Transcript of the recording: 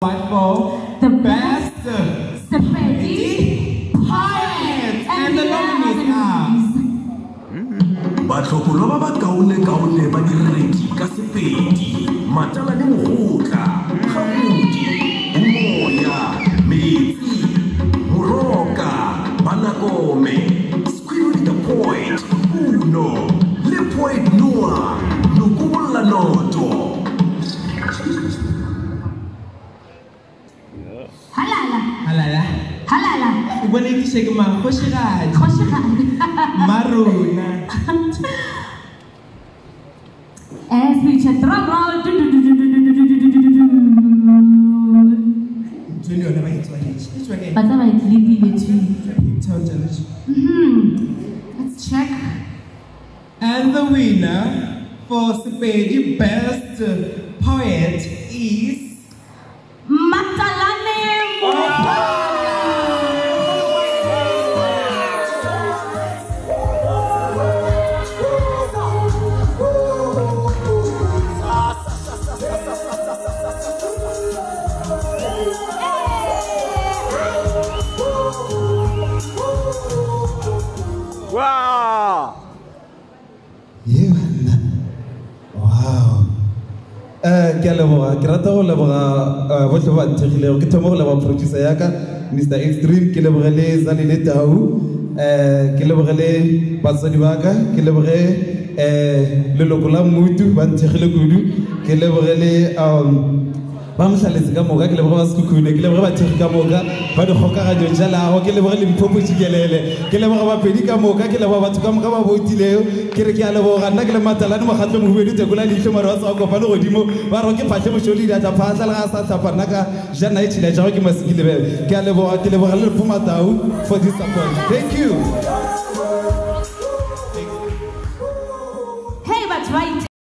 Fight for the best Sepedi poet, and the nominees are Batlhokolo ba bakaone-kaone ba direki ka Sepedi, Matala le Mogotla, Kgabudi, Umoya, Metsi, Moroka, Banakome, Squidward the Poet, Uno, le Poet Noah, Nokubola Noto. Halala. When you say Kgoshigadi, Maruna. As we check drum roll. Let's check. And the winner for Sepedi Best Poet is Matalane Wow! Wow. Ke leboga ke rata go leboga botlhe ba nthegilego ke thoma go leboga producer yaka Mr Extreme ke lebogele Zalile Tau ke lebogele batsadi ba ka ke leboge leloko la Mmutu ba nthegile kudu ke lebogele ba mhlaletse ka moka ke leboge ba Sekhukhune ke leboge bathegi ka moka ba dikgokaganyo jalago ke leboge Limpopo Jikelele ke leboge bapedi ka moka ke leboge batho ka moka ba botilego ke re ke a leboga nna ke le Matalane Mokgatlo Mohubedu Tekola leitlho mare wa sa kopane godimo ba re ke phatlhe mošoli di a tla phatla le ga sa tlhapa nna ka jana e tšhila jago ke masekile bebe ke a leboga ke leboga le Lephumatau for this support. Thank you.